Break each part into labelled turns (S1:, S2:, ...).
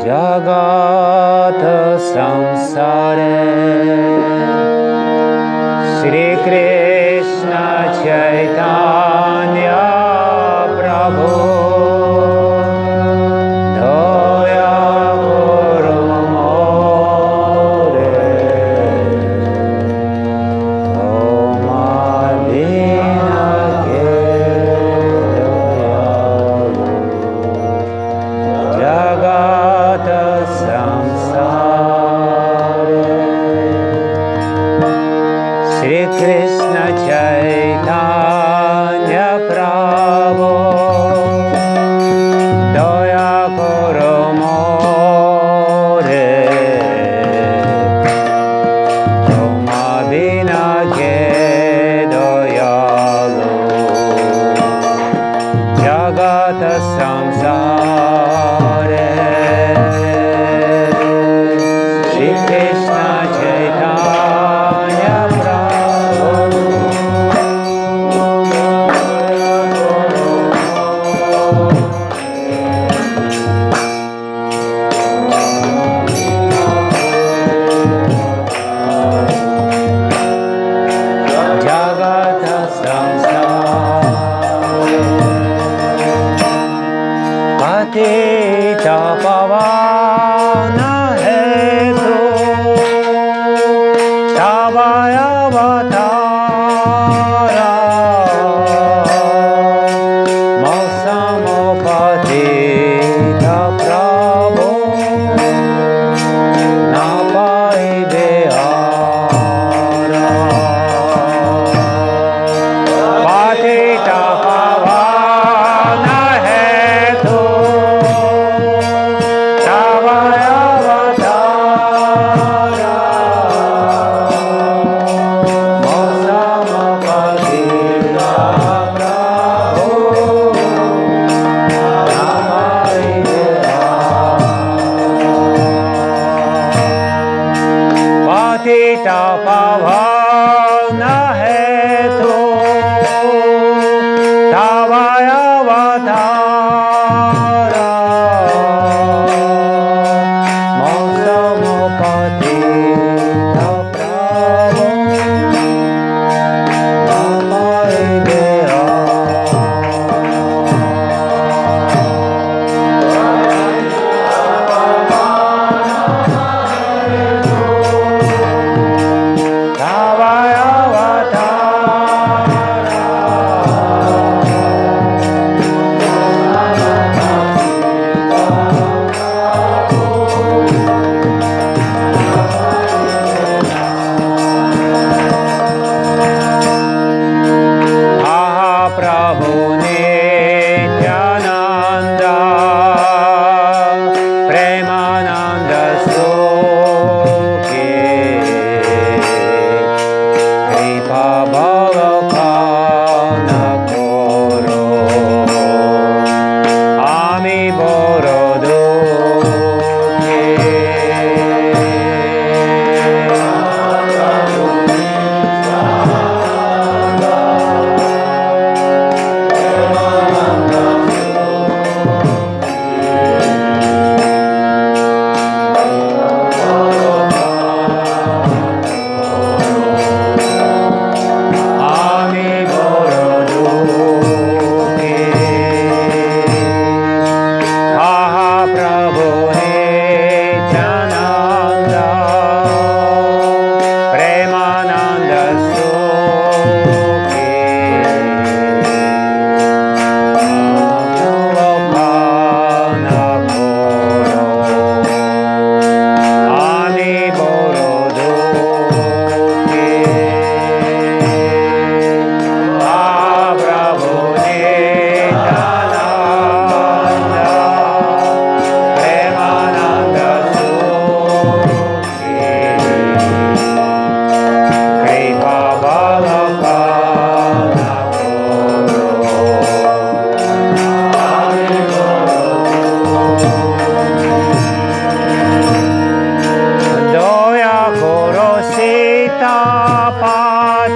S1: जगत संसारे श्री कृष्ण चैतन्य प्रभु दया करो मोरे जगत संसारे श्री कृष्ण चैतन्य प्रभु दया करो मोरे तुम बिना के दयालु जगत संसारे श्री कृष्ण चैतन्य प्रभु जगत संसारे पतित पावन हेतु तव अवतार मौसम पतित प्रभु न पाइबे हार पतित पावन हेतु तव अवतार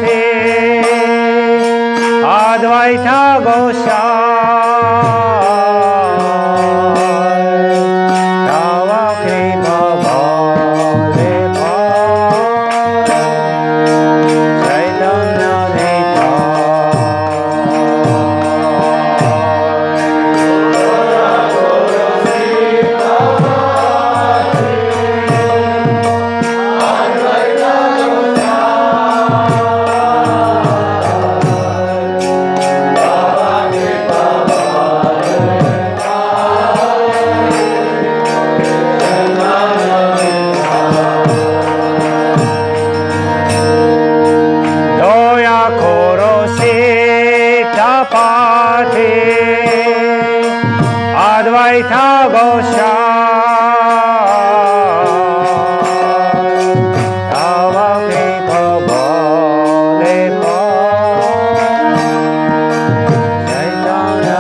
S1: Bhakti Advaita Gosai Tava Kripa Bhale Chaitanya Advaita Gosai Tava Kripa Bhale Chaitanya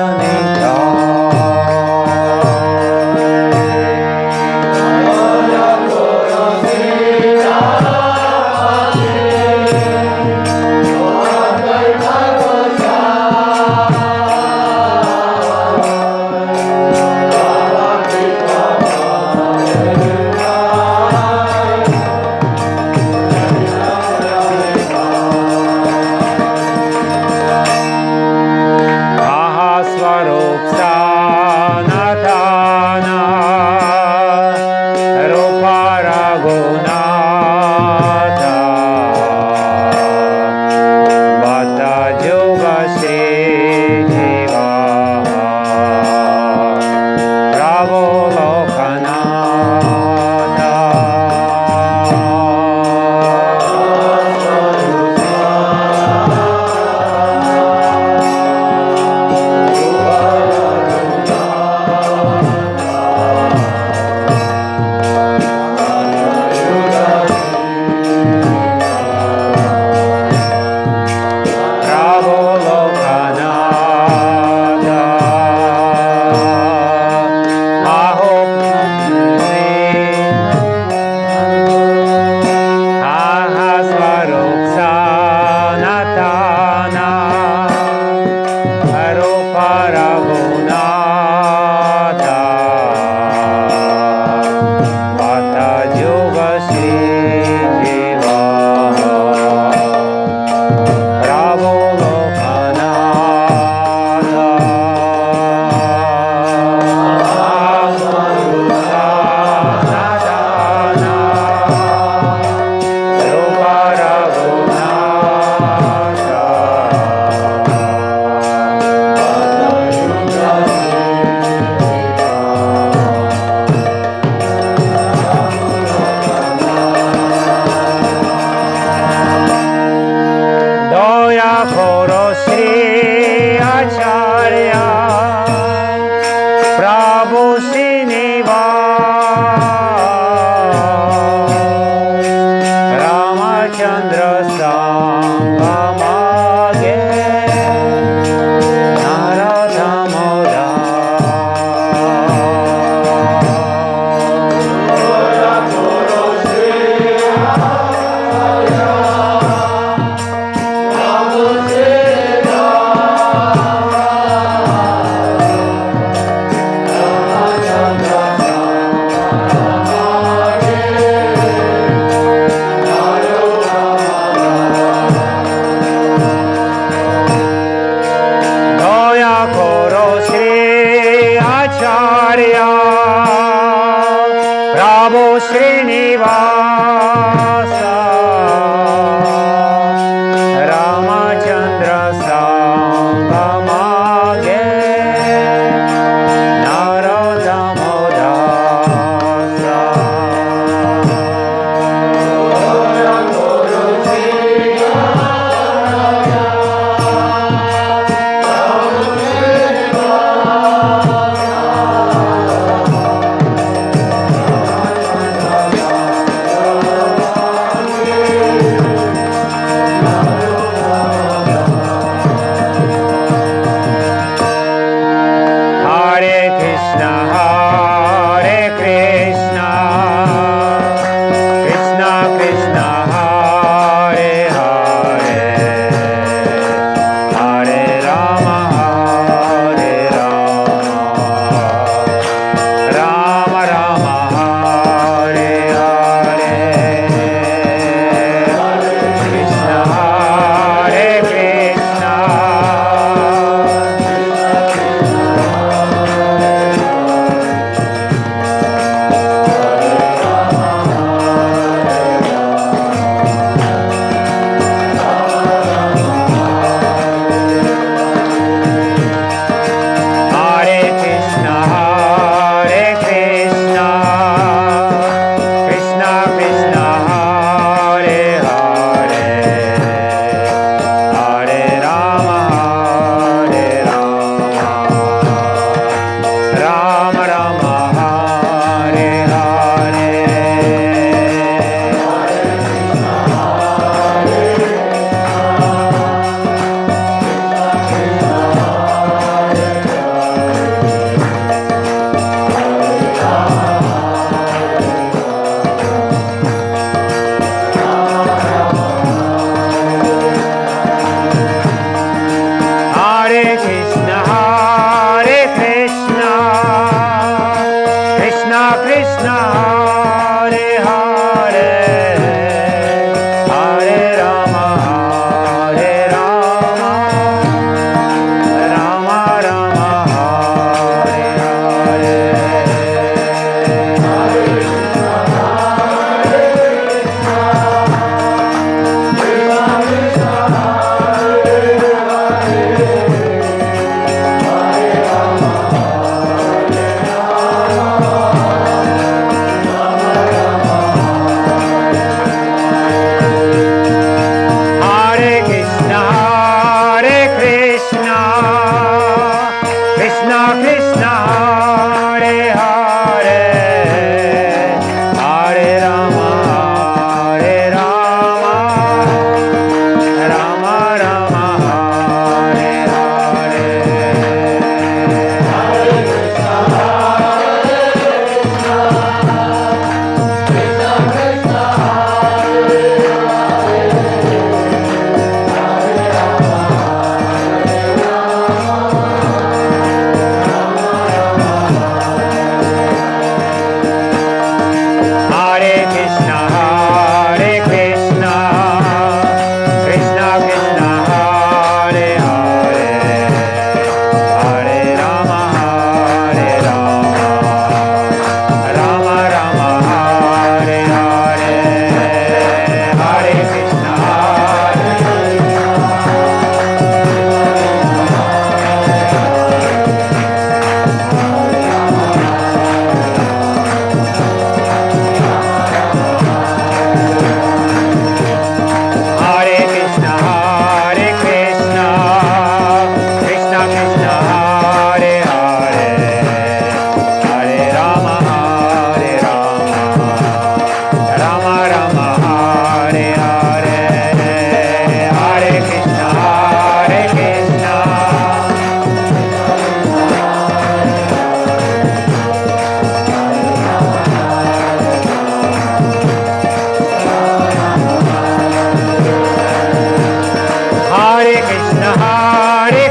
S1: Hare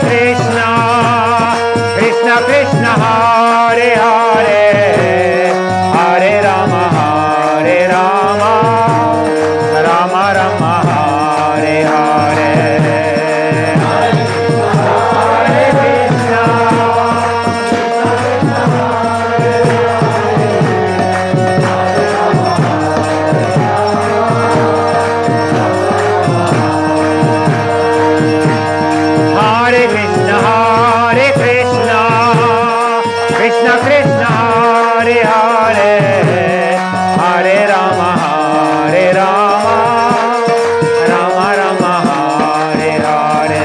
S1: Krishna, Krishna Krishna, Hare Hare, Hare Rama, Rama Rama, Hare Hare. Krishna Krishna, Hare Hare, Hare Rama, Rama Rama, Hare Hare.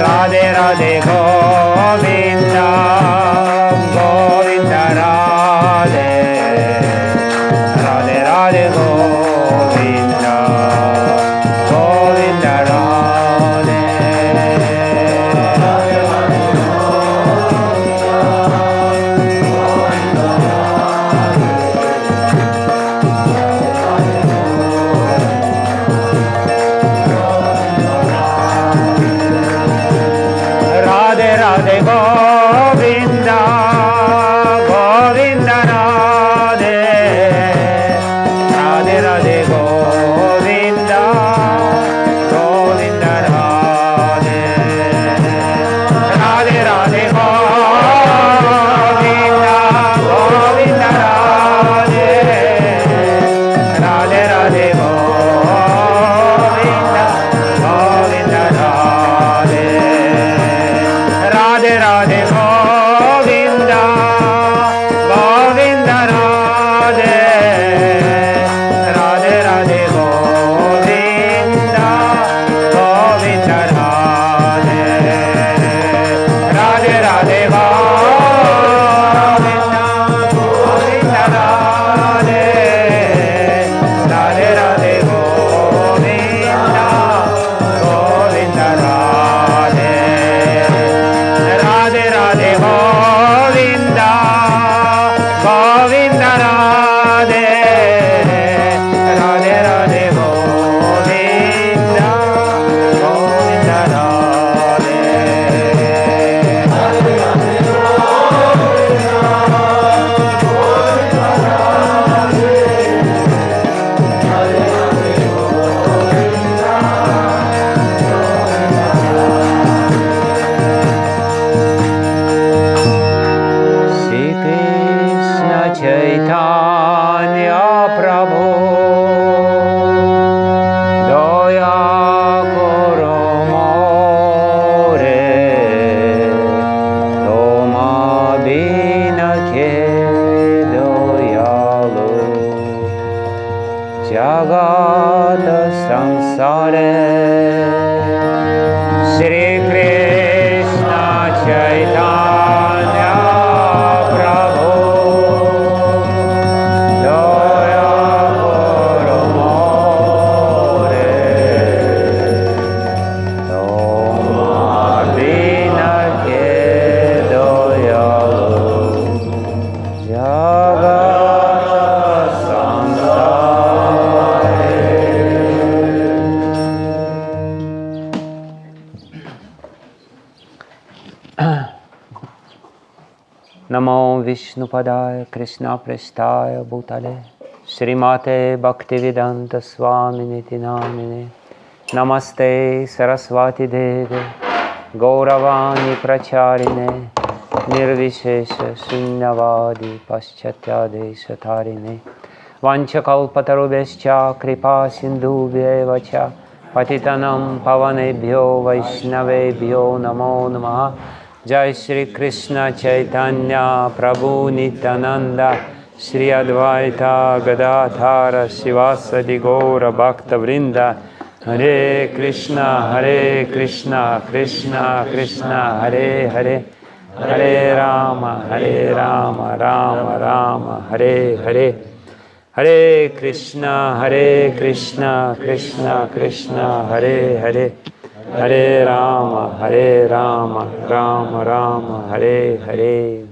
S1: Radhe Radhe Govinda, Govinda Radhe, Radhe Radhe Govinda, Govinda Radhe. Radhe Radhe Govinda, Govinda Radhe, Radhe Radhe Govinda, Govinda Radhe, Radhe Radhe Govinda, Govinda Radhe, Radhe Radhe Govinda, Govinda Radhe. Radhe Radhe Govinda, Govinda Radhe, Radhe Radhe Govinda, Govinda Radhe, Radhe Radhe Govinda, Govinda Radhe, Radhe Radhe Govinda, Govinda Radhe. Radhe Radhe Govinda, Govinda Radhe, Radhe Radhe Govinda, Govinda Radhe. Chaitanya Prabhu, Daya Koro More, Toma Bina Ke Doyalu, Jagata Samsare, Shri Krishna Chaitanya Prabhu, Namo Vishnupadaya Krishna Prestaya Bhutale Srimate Bhaktivedanta Swami Niti Namine Namaste Saraswati Deve Gauravani Pracharine Nirvishesha Shunyavadi Paschatya Satarine Vanchakalpatarubhescha Kripa Sindhubhyevacha Patitanam Pavanebhyo Vaishnavebhyo Namo Namaha Jai Shri Krishna Chaitanya Prabhu Nityananda Shri Advaita Gadadhara Sivasadi Gaura Bhakta Vrinda Hare Krishna Krishna Krishna Hare Hare Hare Rama Rama Rama Hare Hare Hare Krishna, Krishna Krishna, Hare Hare, Hare Rama, Rama Rama, Hare Hare.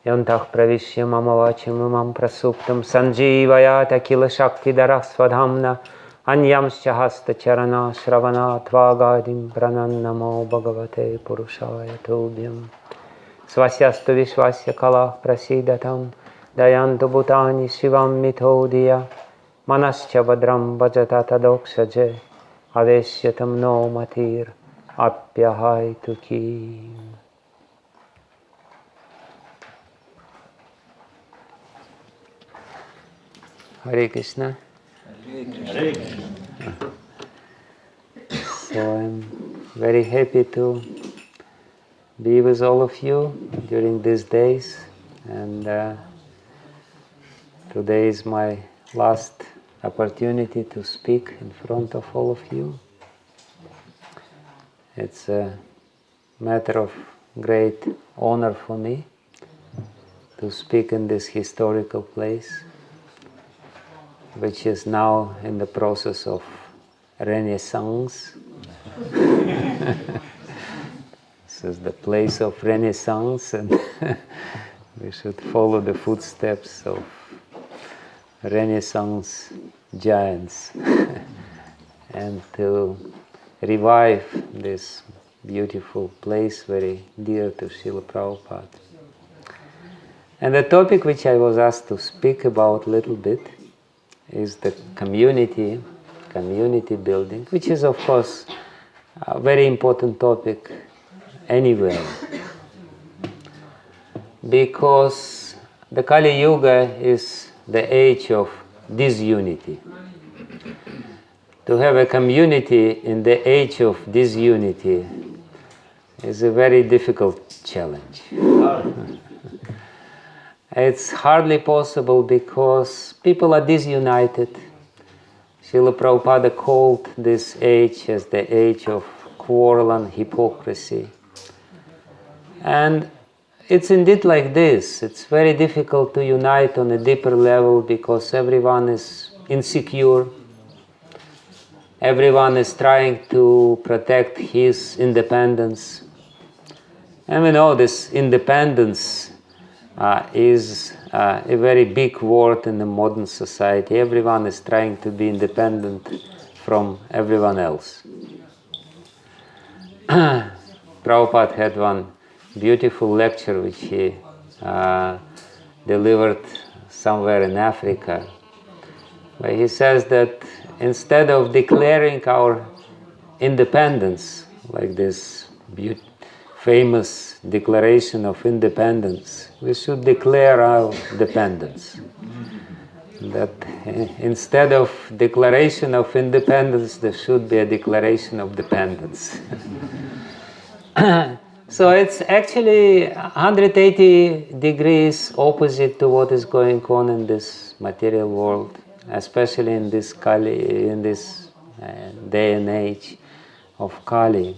S1: Yantah pravishya mama vacham imam prasuptam sanjeevayata kila shaktidara svadhamna anyamscha hasta charana shravana tvagadim pranannamo bhagavate purushaya tobhyam svasyastu vishwasya kala prasidatam dayantu bhutani shivam mitodiya manascha badram bhajata tadokshaje aveshyatam no matir apyahaitu ki. Hare Krishna.
S2: Hare Krishna.
S1: So I'm very happy to be with all of you during these days, and today is my last opportunity to speak in front of all of you. It's a matter of great honor for me to speak in this historical place, which is now in the process of renaissance. This is the place of renaissance, and we should follow the footsteps of renaissance giants and to revive this beautiful place very dear to Srila Prabhupada. And the topic which I was asked to speak about a little bit is the community building, which is of course a very important topic anywhere, because the Kali Yuga is the age of disunity. To have a community in the age of disunity is a very difficult challenge. It's hardly possible because people are disunited. Srila Prabhupada called this age as the age of quarrel and hypocrisy. And it's indeed like this. It's very difficult to unite on a deeper level because everyone is insecure. Everyone is trying to protect his independence. And we know this independence is a very big word in the modern society. Everyone is trying to be independent from everyone else. Prabhupada had one beautiful lecture which he delivered somewhere in Africa, where he says that instead of declaring our independence, like this famous Declaration of Independence, we should declare our dependence. That instead of Declaration of Independence, there should be a Declaration of Dependence. So it's actually 180 degrees opposite to what is going on in this material world, especially in this Kali, in this day and age of Kali.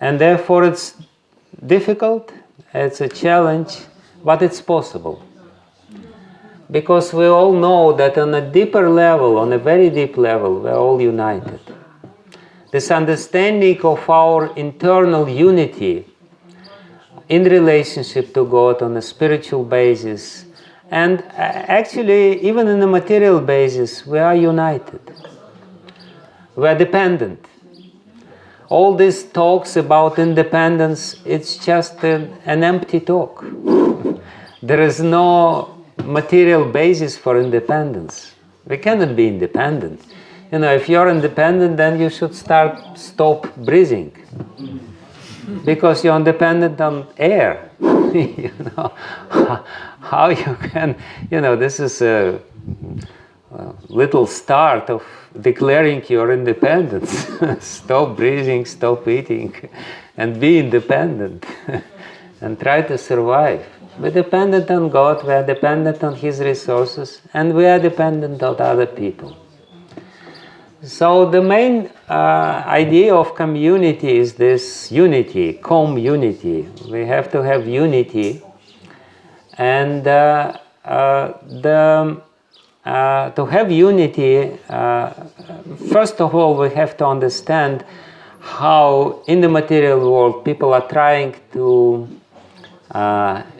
S1: And therefore it's difficult, it's a challenge, but it's possible. Because we all know that on a deeper level, on a very deep level, we're all united. This understanding of our internal unity in relationship to God on a spiritual basis, and actually even in a material basis, we are united. We are dependent. All these talks about independence, it's just an empty talk. There is no material basis for independence. We cannot be independent. You know, if you're independent, then you should stop breathing. Because you're dependent on air. You know, how you can, you know, this is a little start of declaring your independence. Stop breathing, stop eating, and be independent. And try to survive. We're dependent on God, we are dependent on His resources, and we are dependent on other people. So the main idea of community is this unity, community. We have to have unity, and to have unity, first of all, we have to understand how in the material world people are trying to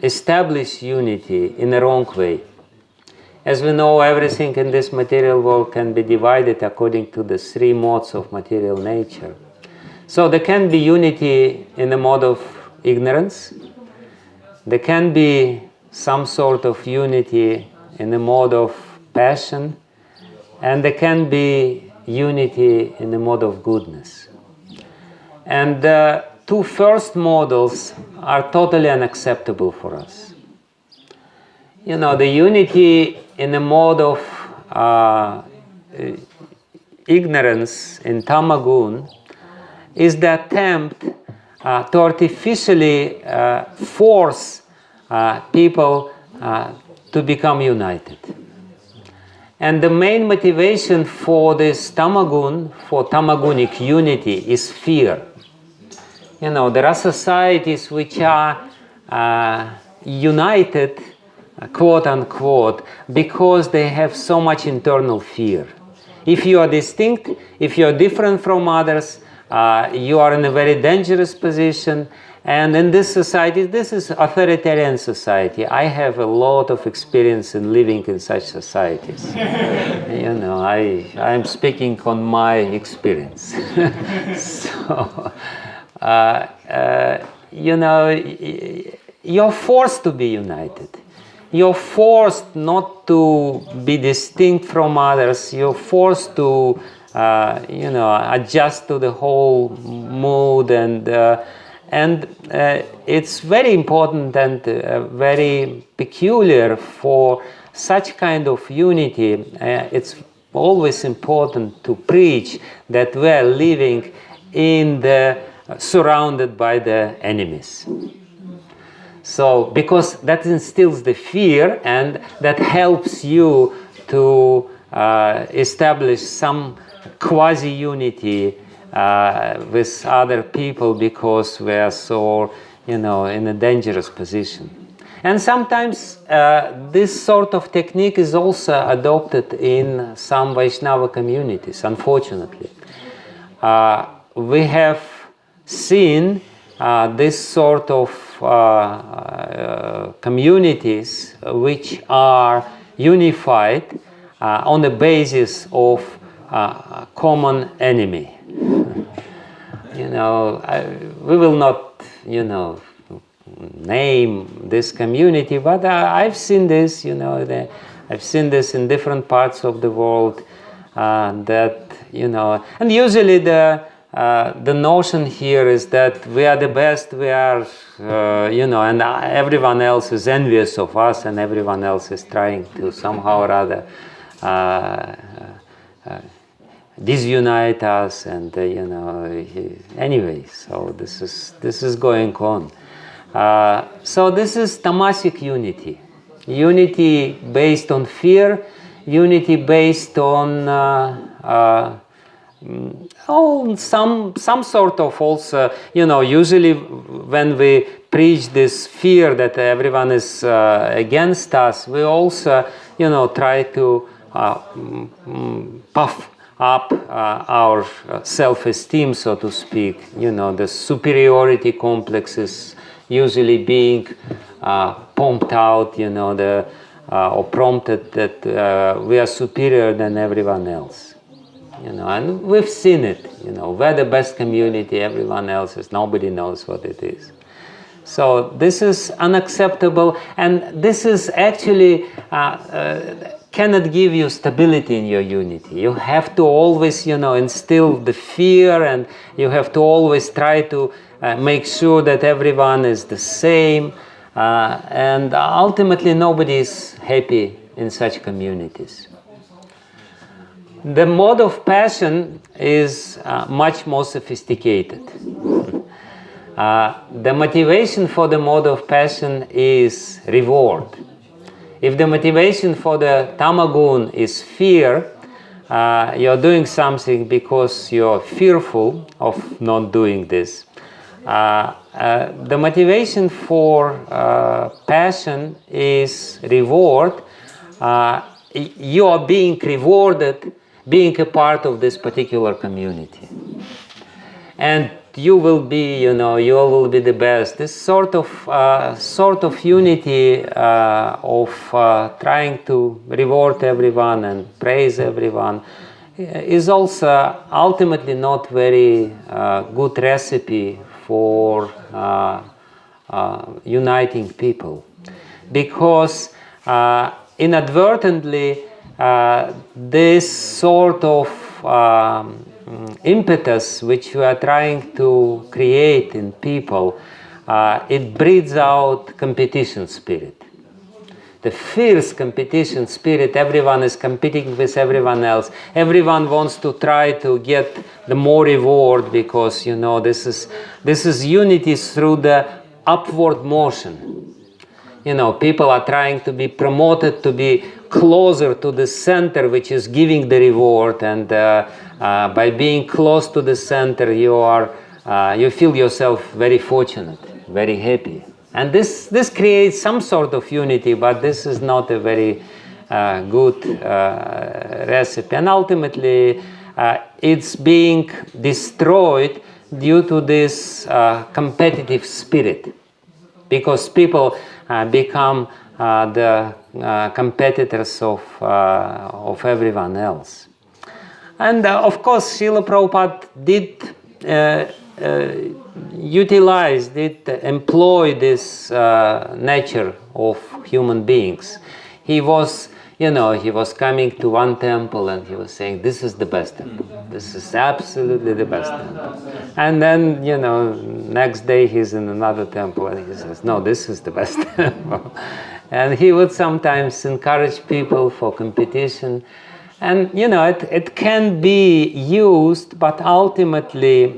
S1: establish unity in the wrong way. As we know, everything in this material world can be divided according to the three modes of material nature. So there can be unity in the mode of ignorance. There can be some sort of unity in the mode of passion. And there can be unity in the mode of goodness. And the two first models are totally unacceptable for us. You know, the unity in the mode of ignorance in Tamagun is the attempt to artificially force people to become united. And the main motivation for this Tamagun, for Tamagunic unity, is fear. You know, there are societies which are united, quote unquote, because they have so much internal fear. If you are distinct, if you are different from others, you are in a very dangerous position. And in this society, this is authoritarian society. I have a lot of experience in living in such societies. You know, I'm speaking on my experience. So, you know, you're forced to be united. You're forced not to be distinct from others. You're forced to, you know, adjust to the whole mood, and it's very important and very peculiar for such kind of unity. It's always important to preach that we are living in surrounded by the enemies. So, because that instills the fear, and that helps you to establish some quasi-unity with other people, because we are so, you know, in a dangerous position. And sometimes this sort of technique is also adopted in some Vaishnava communities, unfortunately. We have seen this sort of communities which are unified on the basis of common enemy. You know, we will not, you know, name this community, but I've seen this, you know, I've seen this in different parts of the world, that, you know, and usually the notion here is that we are the best, we are, you know, and everyone else is envious of us, and everyone else is trying to somehow or other disunite us, and you know, anyway, so this is going on. So this is tamasic unity, unity based on fear, unity based on some sort of also, you know, usually when we preach this fear that everyone is against us, we also, you know, try to puff up our self-esteem, so to speak. You know, the superiority complex is usually being pumped out, you know, or prompted that we are superior than everyone else. You know, and we've seen it, you know, we're the best community, everyone else is, nobody knows what it is. So this is unacceptable, and this is actually cannot give you stability in your unity. You have to always, you know, instill the fear, and you have to always try to make sure that everyone is the same, and ultimately nobody is happy in such communities. The mode of passion is much more sophisticated. The motivation for the mode of passion is reward. If the motivation for the tamagun is fear, you're doing something because you're fearful of not doing this. The motivation for passion is reward. You are being rewarded being a part of this particular community. And you will be, you will be the best. This sort of unity of trying to reward everyone and praise everyone is also ultimately not very good recipe for uniting people, because inadvertently this sort of impetus which we are trying to create in people, it breeds out competition spirit. The fierce competition spirit, everyone is competing with everyone else. Everyone wants to try to get the more reward, because this is unity through the upward motion. People are trying to be promoted to be closer to the center which is giving the reward, and by being close to the center you feel yourself very fortunate, very happy. And this creates some sort of unity, but this is not a very good recipe. And ultimately, it's being destroyed due to this competitive spirit, because people become the competitors of everyone else. And of course, Srila Prabhupada did employ this nature of human beings. He was coming to one temple and he was saying, this is the best temple. This is absolutely the best temple. And then, next day he's in another temple and he says, no, this is the best temple. And he would sometimes encourage people for competition. And, it can be used, but ultimately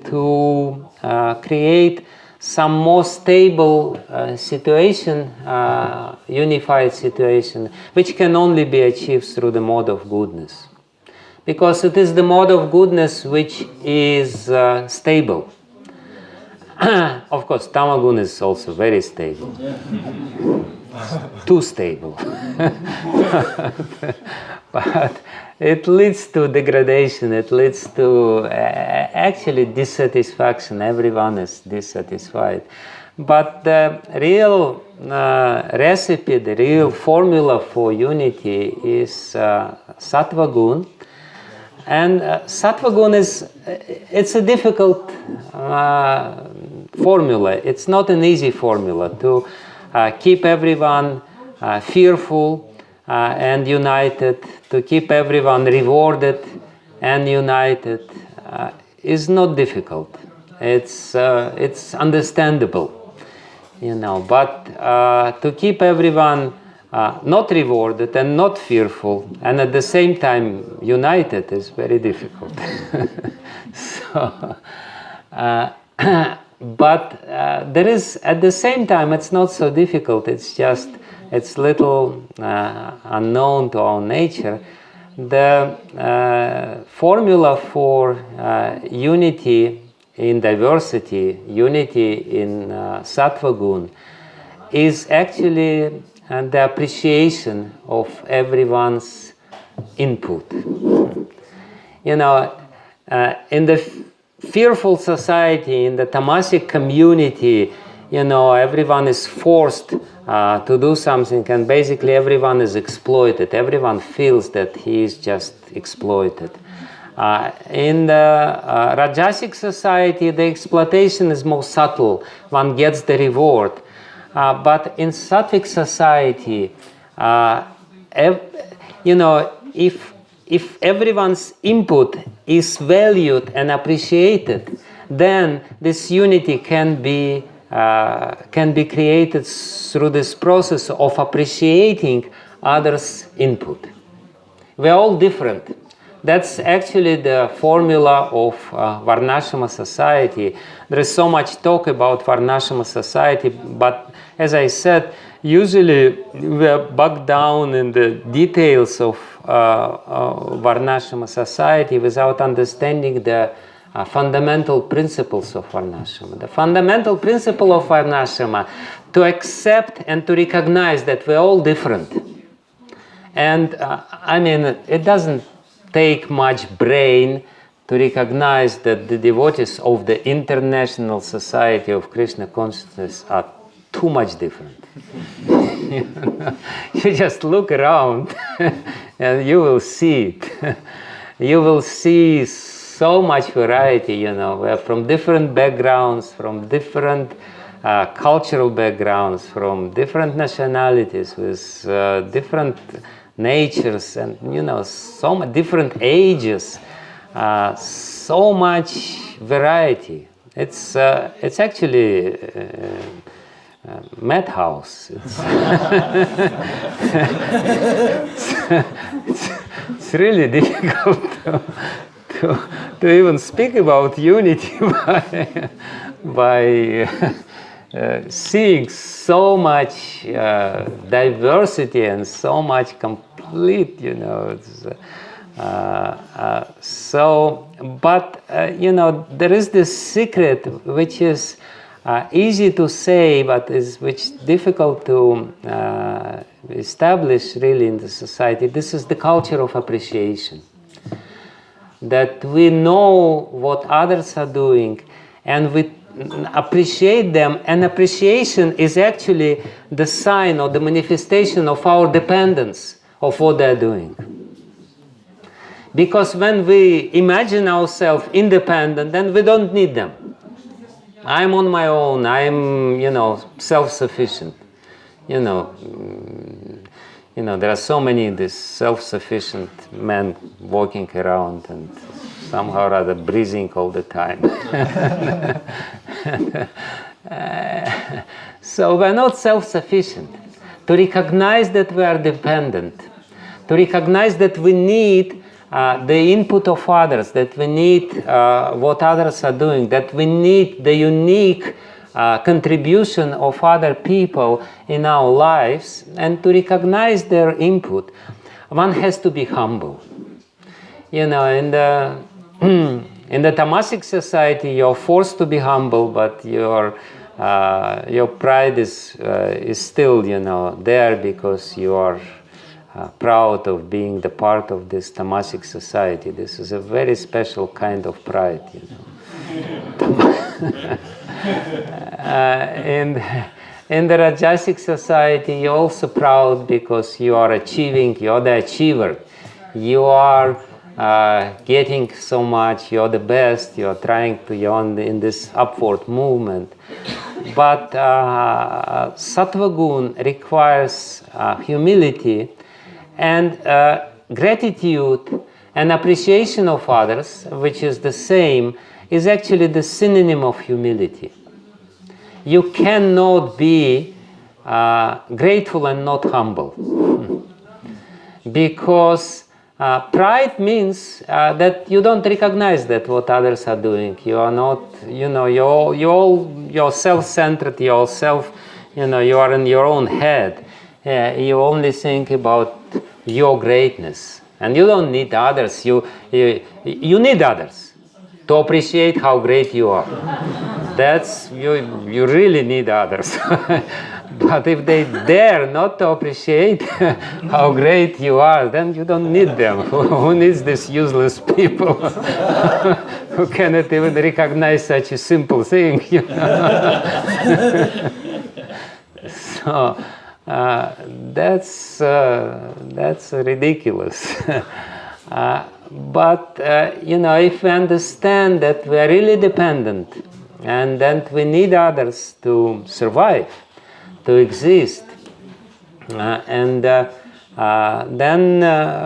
S1: to create some more stable situation, unified situation, which can only be achieved through the mode of goodness. Because it is the mode of goodness which is stable. Of course, Tamaguna is also very stable. Too stable. But it leads to degradation, it leads to actually dissatisfaction. Everyone is dissatisfied. But the real recipe, the real formula for unity is Sattva Gun. And Sattva Gun it's a difficult formula. It's not an easy formula to keep everyone fearful and united, to keep everyone rewarded and united is not difficult. It's understandable, But to keep everyone not rewarded and not fearful, and at the same time united, is very difficult. So, but there is, at the same time, it's not so difficult. It's little unknown to our nature. The formula for unity in diversity, unity in Sattva Gun, is actually the appreciation of everyone's input. In the fearful society, in the tamasic community, everyone is forced to do something, and basically everyone is exploited. Everyone feels that he is just exploited. In the Rajasic society, the exploitation is more subtle. One gets the reward. But in Sattvic society, if everyone's input is valued and appreciated, then this unity can be created through this process of appreciating others' input. We're all different. That's actually the formula of Varnashama society. There is so much talk about Varnashama society, but as I said, usually we are bogged down in the details of Varnashama society without understanding the fundamental principles of Varnashrama. The fundamental principle of Varnashrama, to accept and to recognize that we're all different. And I mean, it doesn't take much brain to recognize that the devotees of the International Society of Krishna Consciousness are too much different. You just look around and you will see it. You will see so much variety, we're from different backgrounds, from different cultural backgrounds, from different nationalities, with different natures, and so much different ages, so much variety. It's actually madhouse. It's really difficult to even speak about unity by seeing so much diversity and so much complete, there is this secret which is easy to say, but which is difficult to establish really in the society. This is the culture of appreciation. That we know what others are doing and we appreciate them, and appreciation is actually the sign or the manifestation of our dependence of what they're doing. Because when we imagine ourselves independent, then we don't need them. I'm on my own, I'm, self-sufficient. There are so many these self-sufficient men walking around and somehow or other breathing all the time. So we're not self-sufficient. To recognize that we are dependent, to recognize that we need the input of others, that we need what others are doing, that we need the unique contribution of other people in our lives, and to recognize their input, one has to be humble. In the Tamasic society, you're forced to be humble, but your pride is still, there because you are proud of being the part of this Tamasic society. This is a very special kind of pride, In the Rajasic society, you're also proud because you are achieving, you're the achiever. You are getting so much, you're the best, you're trying to, you're in this upward movement. But Sattva Gun requires humility and gratitude and appreciation of others, which is the same, is actually the synonym of humility. You cannot be grateful and not humble. Because pride means that you don't recognize that what others are doing. You are not, you're self-centered, you are in your own head. You only think about your greatness. And you don't need others. You need others to appreciate how great you are. That's, you really need others. But if they dare not to appreciate how great you are, then you don't need them. Who needs these useless people who cannot even recognize such a simple thing? So that's ridiculous. But if we understand that we are really dependent and that we need others to survive, to exist, then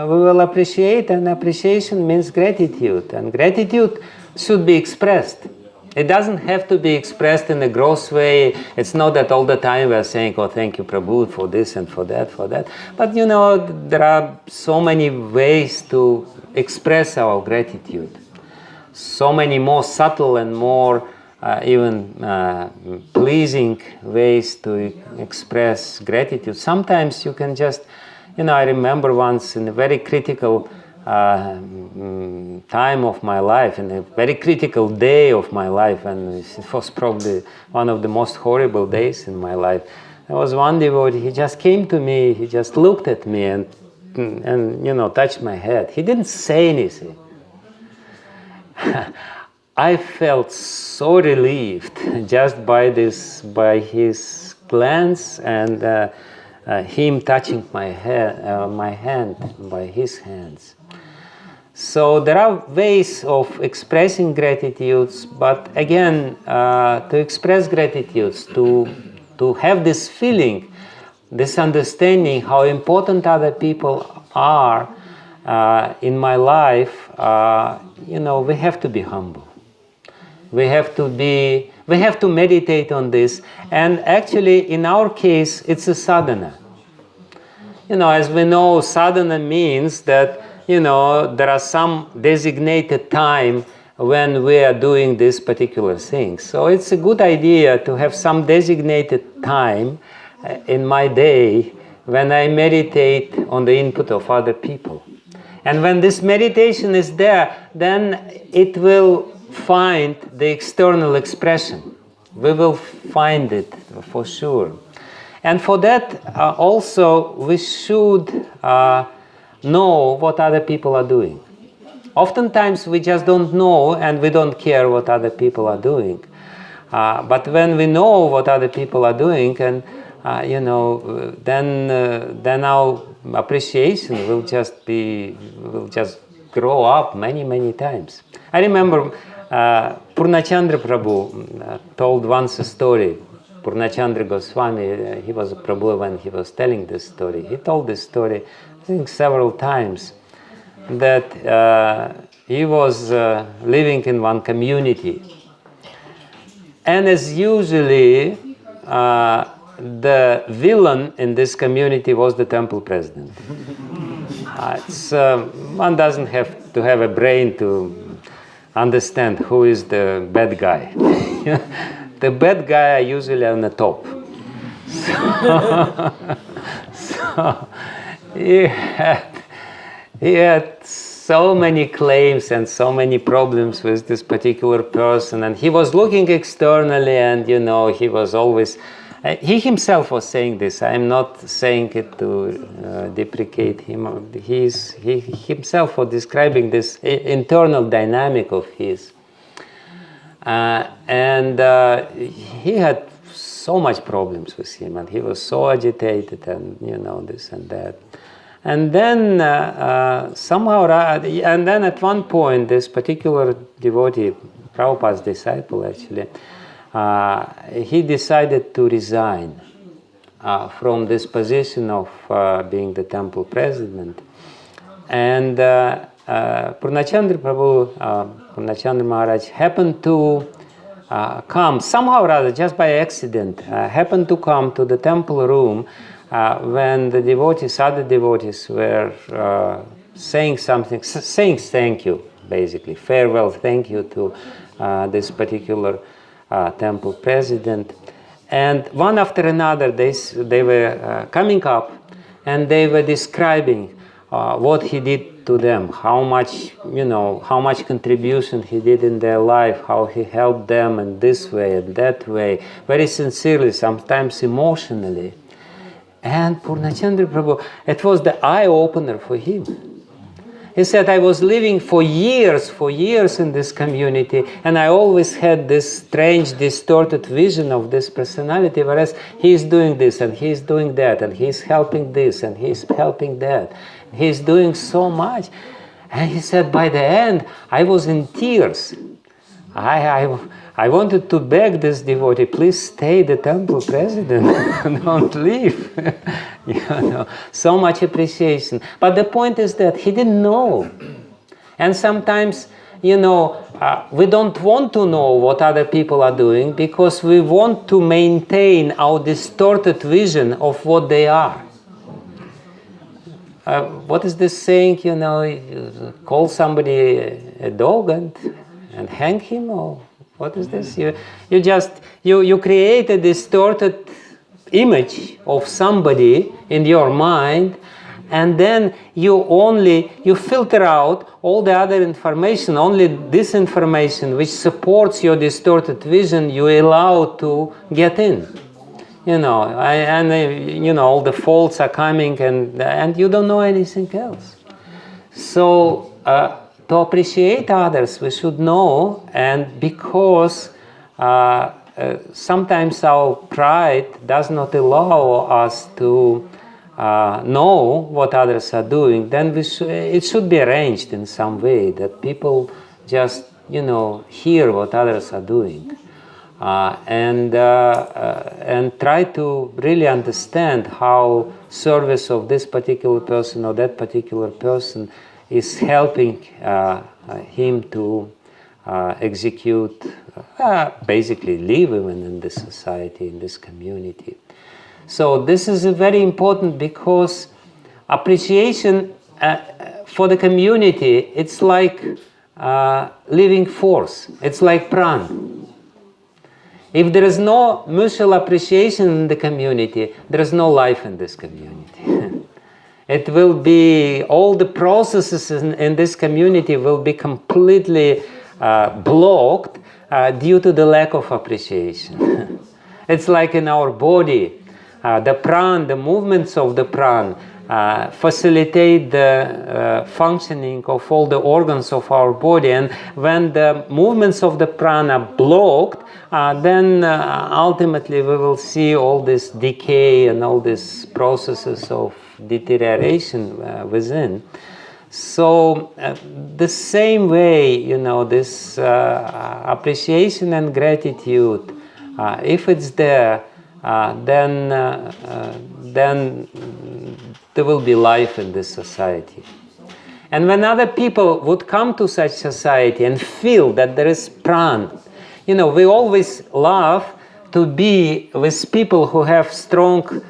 S1: we will appreciate, and appreciation means gratitude, and gratitude should be expressed. It doesn't have to be expressed in a gross way. It's not that all the time we are saying, oh, thank you, Prabhu, for this and for that, for that. But there are so many ways to express our gratitude. So many more subtle and more even pleasing ways to express gratitude. Sometimes you can just, I remember once in a very critical time of my life, in a very critical day of my life, and it was probably one of the most horrible days in my life. There was one devotee, he just came to me, he just looked at me and touched my head. He didn't say anything. I felt so relieved just by his glance and him touching my hand by his hands. So there are ways of expressing gratitudes, but again, to express gratitudes, to have this feeling, this understanding how important other people are in my life, we have to be humble. We have to meditate on this, and actually, in our case, it's a sadhana. As we know, sadhana means that there are some designated time when we are doing this particular thing. So it's a good idea to have some designated time in my day when I meditate on the input of other people. And when this meditation is there, then it will find the external expression. We will find it for sure. And for that also we should know what other people are doing. Oftentimes we just don't know and we don't care what other people are doing. But when we know what other people are doing, and then our appreciation will just grow up many times. I remember Purnachandra Prabhu told once a story. Purnachandra Goswami, he was a Prabhu when he was telling this story. He told this story, I think, several times, that he was living in one community. And as usually, the villain in this community was the temple president. One doesn't have to have a brain to understand who is the bad guy. The bad guy are usually on the top. So he had so many claims and so many problems with this particular person, and he was looking externally, and he was always, he himself was saying this. I'm not saying it to deprecate him. He himself was describing this internal dynamic of his, and he had so much problems with him, and he was so agitated, and this and that. And then and then at one point, this particular devotee, Prabhupada's disciple actually, he decided to resign from this position of being the temple president. And Purnachandra Prabhu, Purnachandra Maharaj happened to come, somehow or other, just by accident, happened to come to the temple room when the devotees, other devotees, were saying something, saying thank you, basically, farewell, thank you to this particular temple president. And one after another, they were coming up and they were describing what he did to them, how much contribution he did in their life, how he helped them in this way and that way, very sincerely, sometimes emotionally. And Purnachandra Prabhu, it was the eye-opener for him. He said, I was living for years in this community, and I always had this strange, distorted vision of this personality, whereas he is doing this, and he is doing that, and he is helping this, and he is helping that. He is doing so much. And he said, by the end, I was in tears. I wanted to beg this devotee, please stay the temple president, don't leave. So much appreciation. But the point is that he didn't know. And sometimes, we don't want to know what other people are doing because we want to maintain our distorted vision of what they are. What is this saying, you call somebody a dog and hang him, or what is this? You create a distorted image of somebody in your mind, and then you filter out all the other information. Only this information which supports your distorted vision you allow to get in. All the faults are coming, and you don't know anything else. So to appreciate others, we should know, and because sometimes our pride does not allow us to know what others are doing, then it should be arranged in some way that people just hear what others are doing. And try to really understand how service of this particular person or that particular person is helping him to execute, basically live even in this society, in this community. So this is very important, because appreciation for the community, it's like living force. It's like prana. If there is no mutual appreciation in the community, there is no life in this community. It will be, all the processes in this community will be completely blocked due to the lack of appreciation. It's like in our body, the prana, the movements of the prana facilitate the functioning of all the organs of our body, and when the movements of the prana are blocked, then ultimately we will see all this decay and all these processes of deterioration within. So the same way, this appreciation and gratitude, if it's there, then there will be life in this society. And when other people would come to such society and feel that there is prana, we always love to be with people who have strong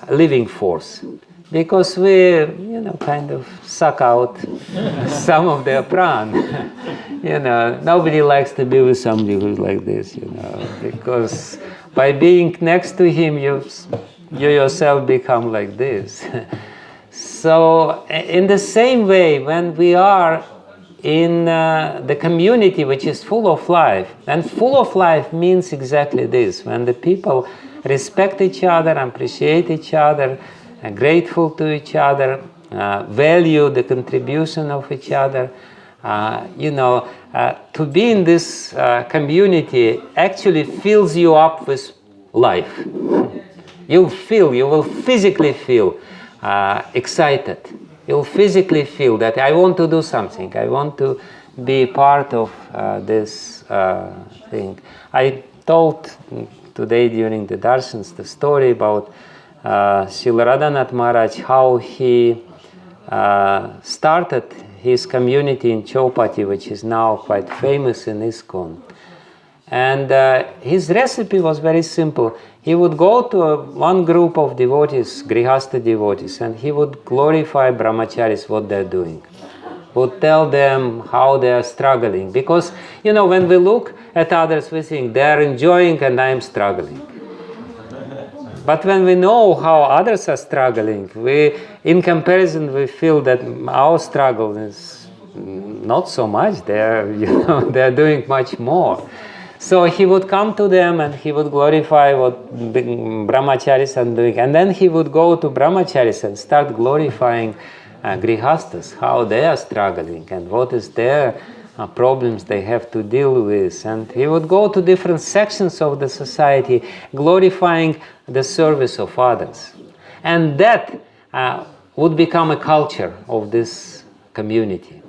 S1: living force, because we, kind of suck out some of their prana. Nobody likes to be with somebody who's like this, because by being next to him, you yourself become like this. So in the same way, when we are in the community which is full of life, and full of life means exactly this: when the people respect each other, appreciate each other, are grateful to each other, value the contribution of each other, to be in this community actually fills you up with life. You will physically feel excited. You'll physically feel that I want to do something. I want to be part of this thing. I told today during the darshans the story about Srila Radhanath Maharaj, how he started his community in Chowpatty, which is now quite famous in ISKCON. And his recipe was very simple. He would go to one group of devotees, Grihastha devotees, and he would glorify brahmacharis, what they're doing. Would tell them how they are struggling. Because, when we look at others, we think they're enjoying and I'm struggling. But when we know how others are struggling, in comparison, we feel that our struggle is not so much. They're doing much more. So he would come to them and he would glorify what brahmacharis are doing. And then he would go to brahmacharis and start glorifying grihasthas, how they are struggling and what is their problems they have to deal with. And he would go to different sections of the society, glorifying the service of others. And that would become a culture of this community.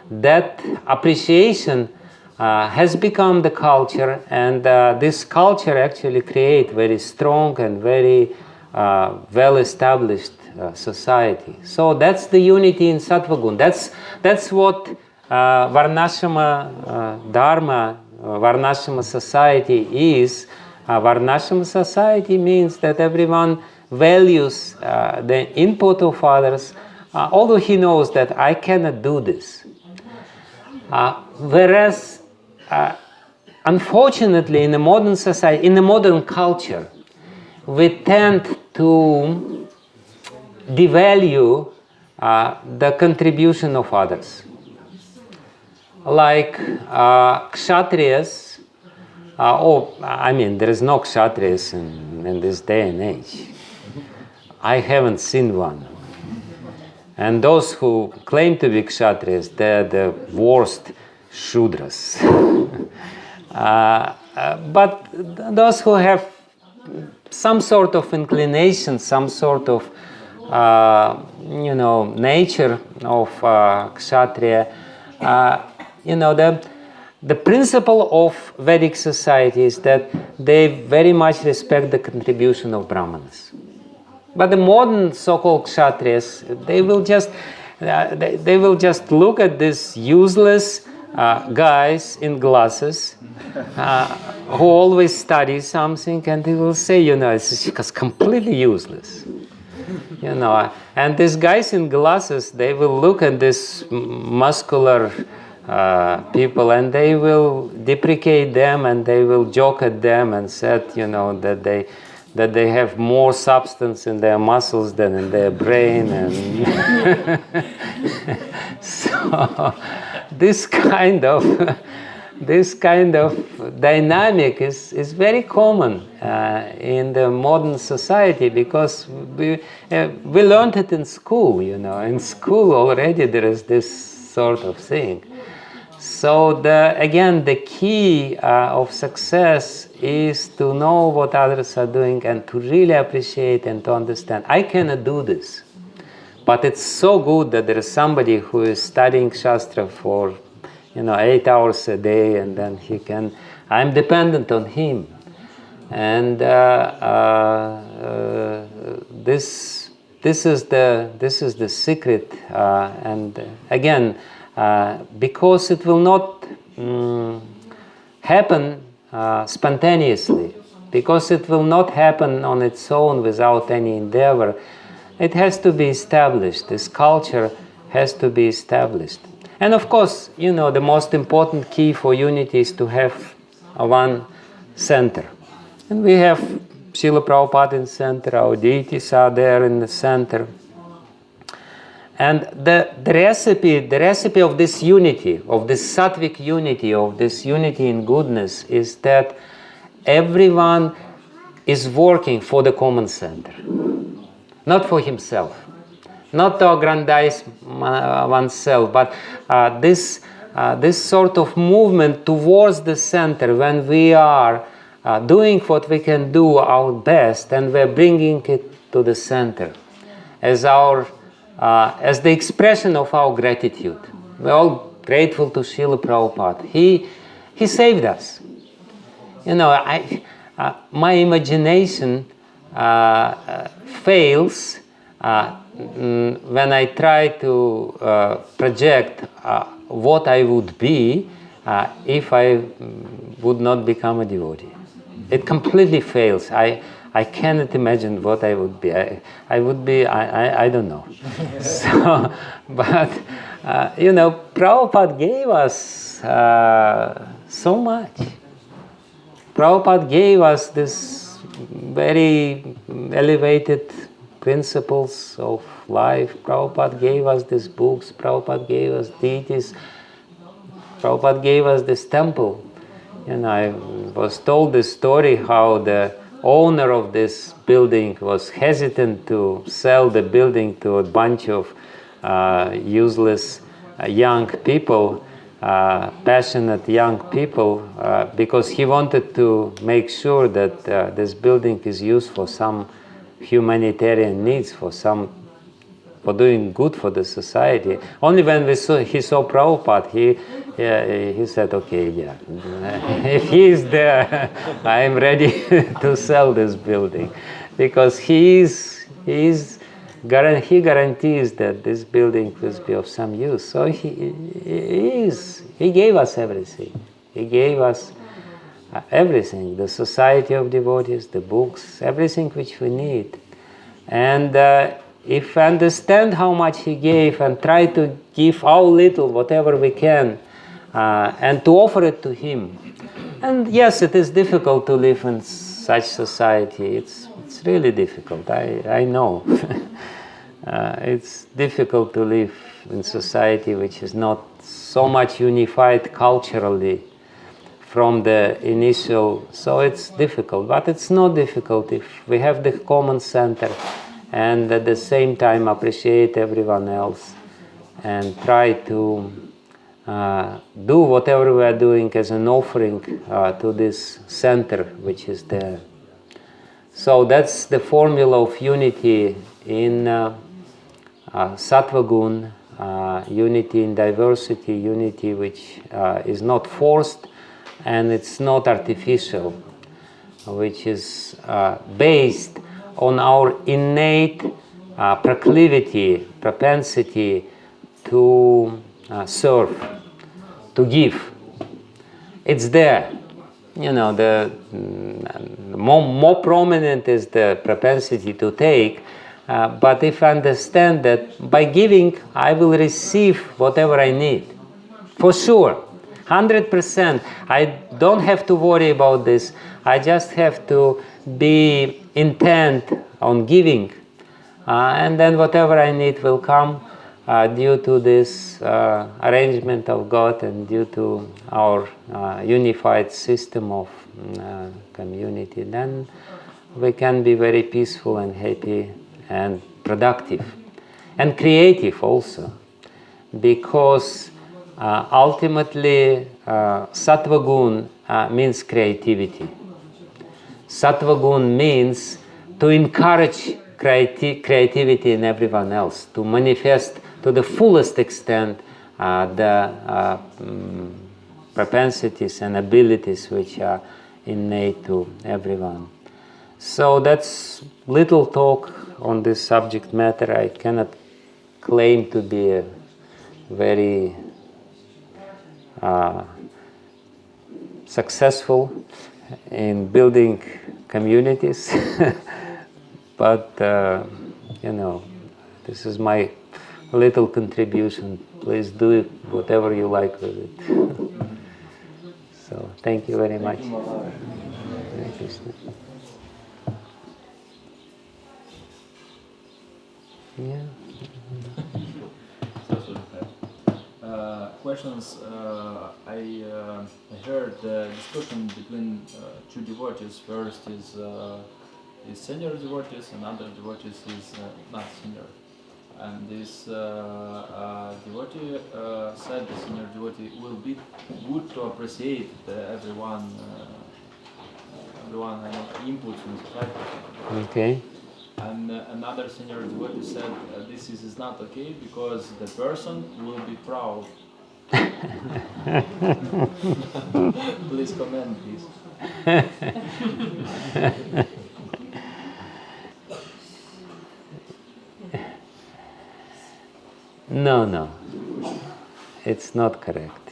S1: That appreciation has become the culture, and this culture actually creates very strong and very well-established society. So that's the unity in Sattva-gun. That's what Varnashama Dharma, Varnashama society is. Varnashama society means that everyone values the input of others, although he knows that I cannot do this. Whereas unfortunately, in the modern society, in the modern culture, we tend to devalue the contribution of others. Like kshatriyas, there is no kshatriyas in this day and age. I haven't seen one. And those who claim to be kshatriyas, they're the worst shudras. But those who have some sort of inclination, some sort of nature of kshatriya, the principle of Vedic society is that they very much respect the contribution of Brahmanas. But the modern so-called kshatriyas, they will just look at these useless guys in glasses who always study something, and they will say, it's completely useless. And these guys in glasses, they will look at this muscular people, and they will deprecate them, and they will joke at them and said, that they have more substance in their muscles than in their brain, and so this kind of dynamic is very common in the modern society, because we learned it in school. In school already there is this sort of thing. So the key of success is to know what others are doing and to really appreciate and to understand. I cannot do this, but it's so good that there is somebody who is studying Shastra for 8 hours a day, and then he can. I'm dependent on him, and this is the secret. And again. Because it will not happen spontaneously, because it will not happen on its own without any endeavor, it has to be established. This culture has to be established. And of course, the most important key for unity is to have one center. And we have Srila Prabhupada in the center, our deities are there in the center. And the recipe of this unity, of this sattvic unity, of this unity in goodness, is that everyone is working for the common center, not for himself, not to aggrandize oneself, but this sort of movement towards the center, when we are doing what we can do our best, and we're bringing it to the center as the expression of our gratitude. We're all grateful to Srila Prabhupada. He saved us. My imagination fails when I try to project what I would be if I would not become a devotee. It completely fails. I cannot imagine what I would be. I would be, I don't know. So, but, Prabhupada gave us so much. Prabhupada gave us this very elevated principles of life. Prabhupada gave us these books. Prabhupada gave us deities. Prabhupada gave us this temple. I was told this story how the owner of this building was hesitant to sell the building to a bunch of useless young people, passionate young people, because he wanted to make sure that this building is used for some humanitarian needs, for doing good for the society. Only when he saw Prabhupada, he said, okay, yeah, if he is there, I am ready to sell this building, because he guarantees that this building will be of some use. So he gave us everything. He gave us everything, the society of devotees, the books, everything which we need. And if we understand how much he gave and try to give our little, whatever we can, and to offer it to him. And yes, it is difficult to live in such society. It's really difficult, I know. it's difficult to live in society which is not so much unified culturally from the initial, so it's difficult, but it's not difficult if we have the common center and at the same time appreciate everyone else and try to do whatever we are doing as an offering to this center which is there. So that's the formula of unity in Sattva Gun, unity in diversity, unity which is not forced and it's not artificial, which is based on our innate propensity to serve, to give. It's there. You know, the more prominent is the propensity to take, but if I understand that by giving I will receive whatever I need, for sure, 100%. I don't have to worry about this. I just have to be intent on giving, and then whatever I need will come due to this arrangement of God and due to our unified system of community. Then we can be very peaceful and happy and productive and creative also, because ultimately Sattva Gun means creativity. Sattva Gun means to encourage creativity in everyone else, to manifest to the fullest extent the propensities and abilities which are innate to everyone. So that's little talk on this subject matter. I cannot claim to be a very successful in building communities, but you know, this is my little contribution. Please do whatever you like with it. So thank you very much. Hare Krishna. Yeah.
S3: Questions. I heard the discussion between two devotees. First is senior devotees, and other devotees is not senior. And this devotee said the senior devotee will be good to appreciate everyone inputs in society.
S1: Okay.
S3: And another senior devotee said this is not okay because the person will be proud. Please comment this.
S1: No, it's not correct.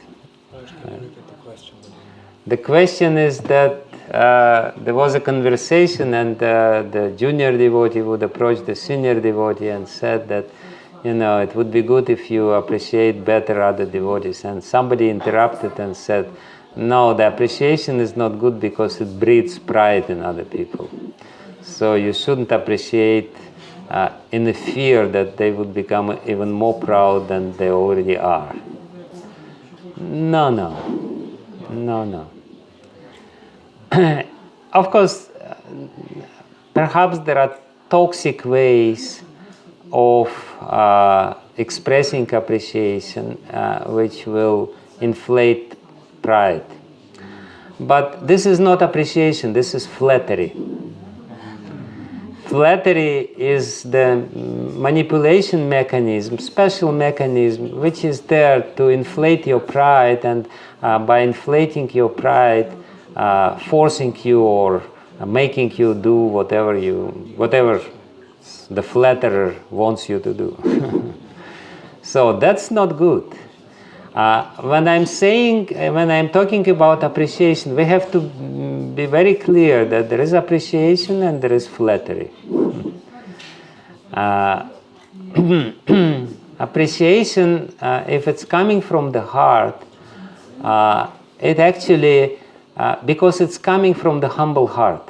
S1: The question is that there was a conversation and the junior devotee would approach the senior devotee and said that, you know, it would be good if you appreciate better other devotees. And somebody interrupted and said, no, the appreciation is not good because it breeds pride in other people. So you shouldn't appreciate in the fear that they would become even more proud than they already are. No. Of course, perhaps there are toxic ways of expressing appreciation which will inflate pride. But this is not appreciation, this is flattery. Flattery is the manipulation mechanism, special mechanism, which is there to inflate your pride, and by inflating your pride, forcing you or making you do whatever the flatterer wants you to do. So that's not good. When I'm talking about appreciation, we have to be very clear that there is appreciation and there is flattery. Appreciation, if it's coming from the heart, it actually, because it's coming from the humble heart,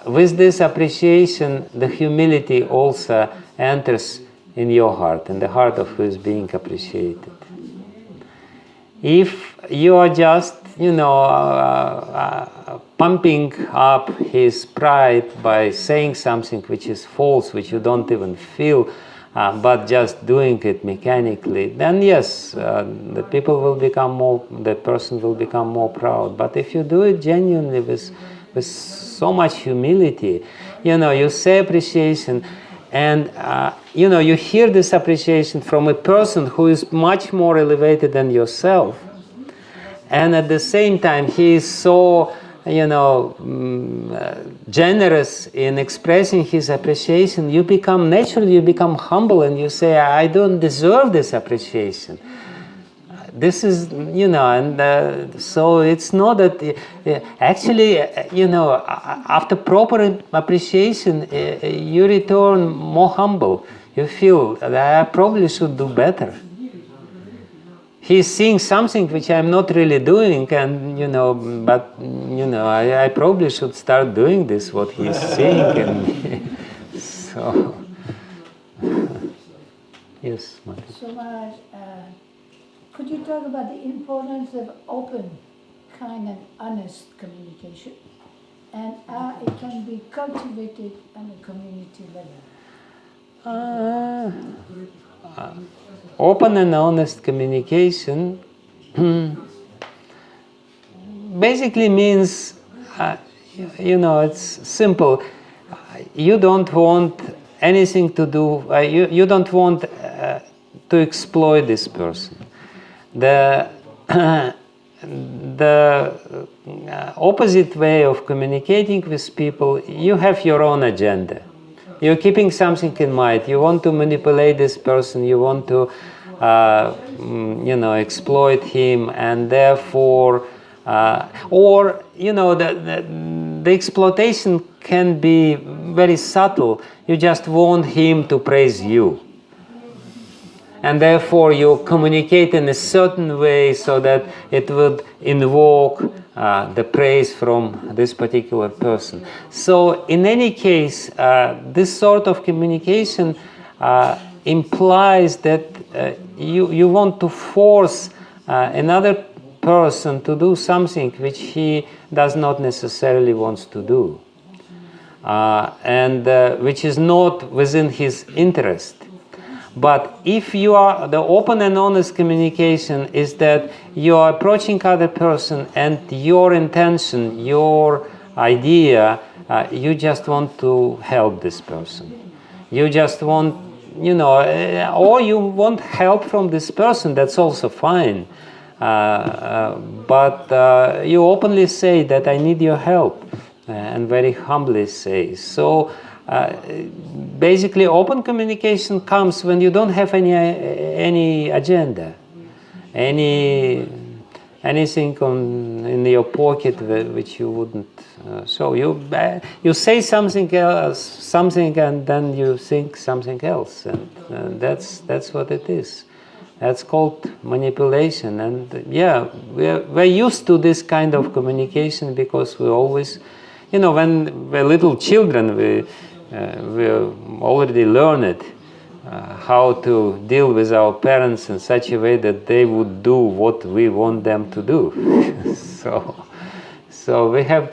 S1: with this appreciation, the humility also enters in your heart, in the heart of who is being appreciated. If you are just, pumping up his pride by saying something which is false, which you don't even feel, but just doing it mechanically, then yes, the person will become more proud. But if you do it genuinely with so much humility, you say appreciation, and you hear this appreciation from a person who is much more elevated than yourself, and at the same time he is so generous in expressing his appreciation, you become humble, and you say, I don't deserve this appreciation. This is, and so it's not that, actually, after proper appreciation, you return more humble. You feel that I probably should do better. He's seeing something which I'm not really doing, and but I probably should start doing this, what he's seeing in me. So, yes, Mati.
S4: So, Maharaj, could you talk about the importance of open, kind, and honest communication, and how it can be cultivated on a community level?
S1: Open and honest communication basically means, it's simple. You don't want anything to do, you don't want to exploit this person. The opposite way of communicating with people, you have your own agenda. You're keeping something in mind. You want to manipulate this person. You want to, exploit him, and therefore, the exploitation can be very subtle. You just want him to praise you, and therefore you communicate in a certain way so that it would invoke the praise from this particular person. So in any case, this sort of communication implies that you want to force another person to do something which he does not necessarily want to do, and which is not within his interest. But if you are, the open and honest communication is that you are approaching other person, and your intention, your idea, you just want to help this person. You just want, or you want help from this person, that's also fine. But you openly say that I need your help, and very humbly say. So basically, open communication comes when you don't have any agenda, anything in your pocket which you wouldn't. So you say something else, and then you think something else, and that's what it is. That's called manipulation, and we're used to this kind of communication because we always, when we're little children, we already learned how to deal with our parents in such a way that they would do what we want them to do. So we have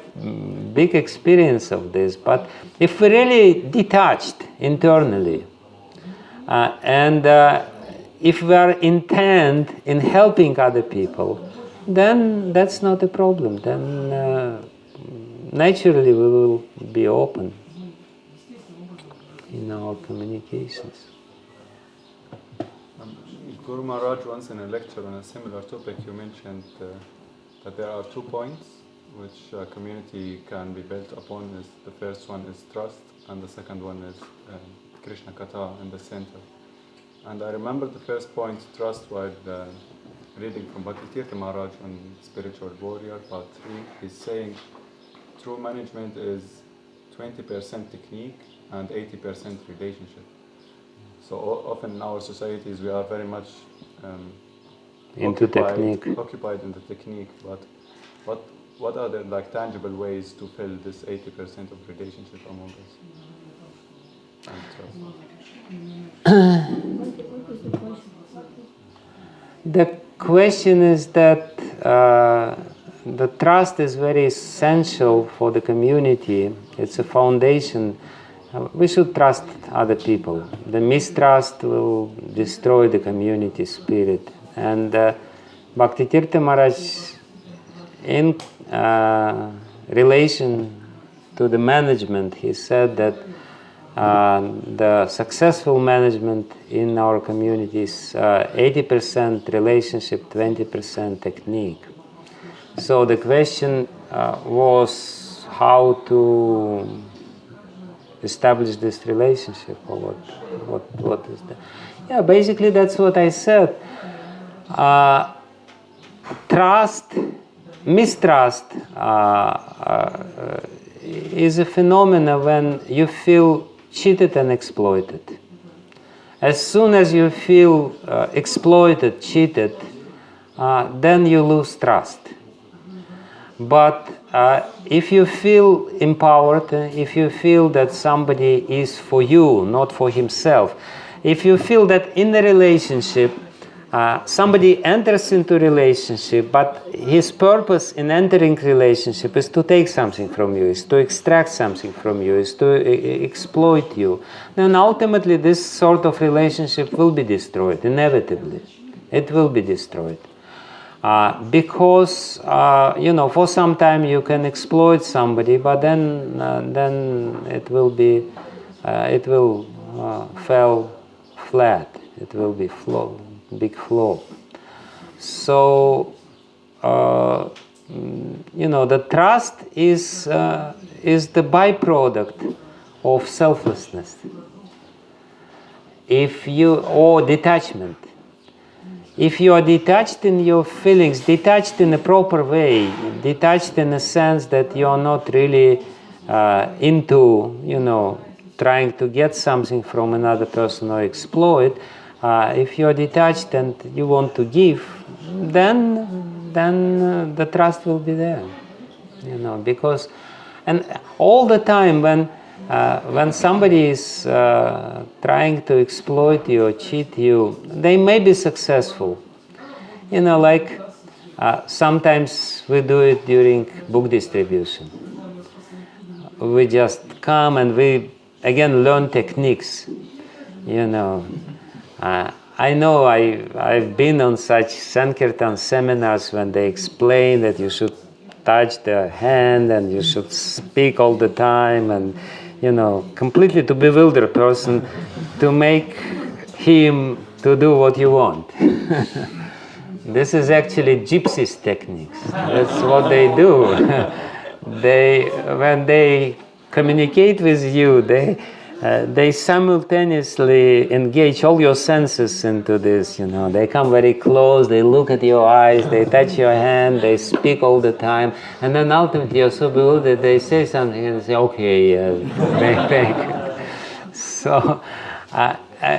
S1: big experience of this. But if we really detached internally, and if we are intent in helping other people, then that's not a problem. Then naturally we will be open in our communications.
S2: Guru Maharaj, once in a lecture on a similar topic, you mentioned that there are 2 points which a community can be built upon. The first one is trust, and the second one is Krishna Katha in the center. And I remember the first point, trust, while reading from Bhakti Maharaj on Spiritual Warrior, Part 3. He's saying true management is 20% technique and 80% relationship. So often in our societies we are very much occupied in the technique, but what are the like tangible ways to fill this 80% of relationship among us? And trust.
S4: What was the question?
S1: The question is that the trust is very essential for the community. It's a foundation. We should trust other people. The mistrust will destroy the community spirit. And Bhakti Tirtha Maharaj, in relation to the management, he said that the successful management in our community is 80% relationship, 20% technique. So the question was how to establish this relationship, or what is that? Yeah, basically that's what I said. Trust, mistrust is a phenomenon when you feel cheated and exploited. As soon as you feel exploited, cheated, then you lose trust. But if you feel empowered, if you feel that somebody is for you, not for himself, if you feel that in a relationship, somebody enters into relationship, but his purpose in entering relationship is to take something from you, is to extract something from you, is to exploit you, then ultimately this sort of relationship will be destroyed, inevitably. It will be destroyed. Because for some time you can exploit somebody, but then it will fall flat. It will be big flop. So the trust is the byproduct of selflessness. Or detachment. If you are detached in your feelings, detached in a proper way, detached in a sense that you are not really into, trying to get something from another person or exploit, if you are detached and you want to give, then the trust will be there, because, and all the time when somebody is trying to exploit you or cheat you, they may be successful. Like sometimes we do it during book distribution. We just come and we again learn techniques. I know I've been on such Sankirtan seminars when they explain that you should touch the hand and you should speak all the time, and completely to bewilder a person, to make him to do what you want. This is actually gypsies techniques. That's what they do. When they communicate with you, they simultaneously engage all your senses into this. They come very close, they look at your eyes, they touch your hand, they speak all the time, and then ultimately you're so bewildered, they say something and they say, okay, thank you. So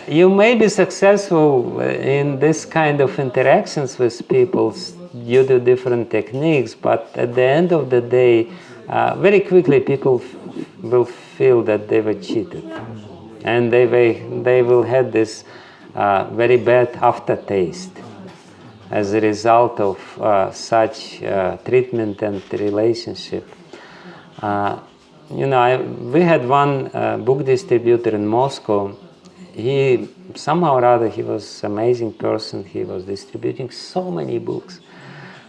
S1: you may be successful in this kind of interactions with people due to different techniques, but at the end of the day, very quickly people will feel that they were cheated, and they will have this very bad aftertaste as a result of such treatment and relationship. We had one book distributor in Moscow. He somehow or other, he was an amazing person. He was distributing so many books.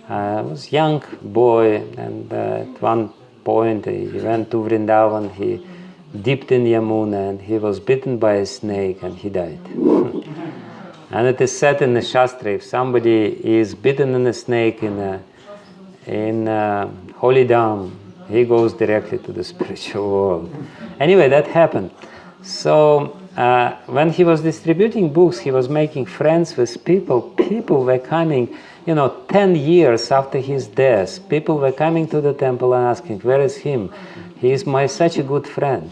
S1: He was a young boy, and at one point he went to Vrindavan. He dipped in Yamuna, and he was bitten by a snake, and he died. And it is said in the Shastra, if somebody is bitten in a snake in holy dham, he goes directly to the spiritual world. Anyway, that happened. So when he was distributing books, he was making friends with people. People were coming, 10 years after his death. People were coming to the temple and asking, where is him? He is such a good friend.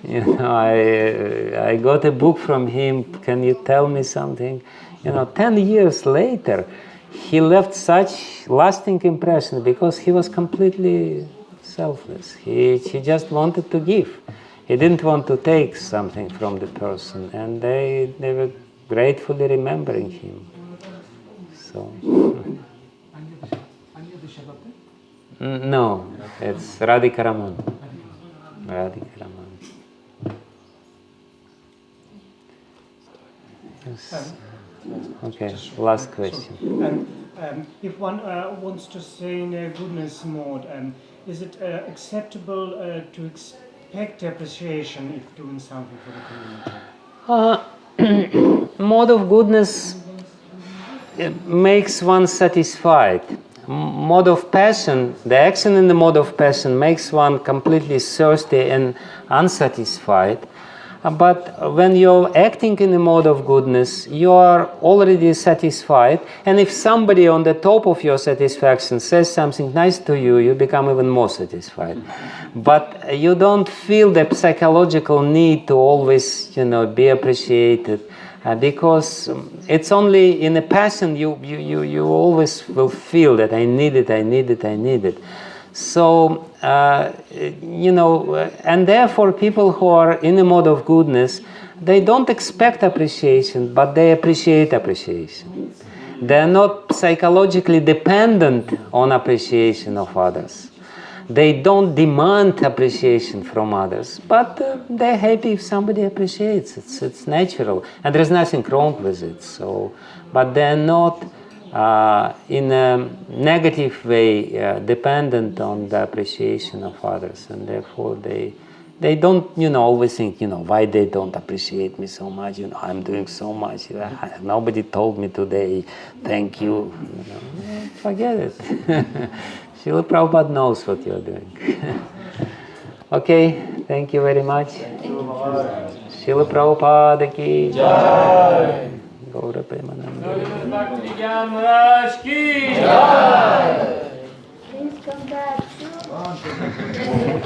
S1: I got a book from him. Can you tell me something? 10 years later, he left such lasting impression because he was completely selfless. He just wanted to give. He didn't want to take something from the person, and they were gratefully remembering him. So. No, it's Radhika Raman. Radhika Raman. Yes. Okay, last question.
S5: If one wants to stay in a goodness mode, is it acceptable to expect appreciation if doing something for the community?
S1: Mode of goodness makes one satisfied. Mode of passion, the action in the mode of passion makes one completely thirsty and unsatisfied. But when you're acting in the mode of goodness, you are already satisfied. And if somebody on the top of your satisfaction says something nice to you, you become even more satisfied. But you don't feel the psychological need to always, be appreciated. Because it's only in a passion you always will feel that I need it. So, and therefore people who are in a mode of goodness, they don't expect appreciation, but they appreciate appreciation. They're not psychologically dependent on appreciation of others. They don't demand appreciation from others, but they're happy if somebody appreciates it. It's natural, and there's nothing wrong with it. So, but they're not in a negative way dependent on the appreciation of others, and therefore they don't always think why they don't appreciate me so much. I'm doing so much. Nobody told me today. Thank you. Forget it. Srila Prabhupada knows what you're doing. Okay, thank you very much. Srila Prabhupada ki jai. Gaura Premananda.
S6: Bhakti Maharaj ki jai.
S4: Please come back soon.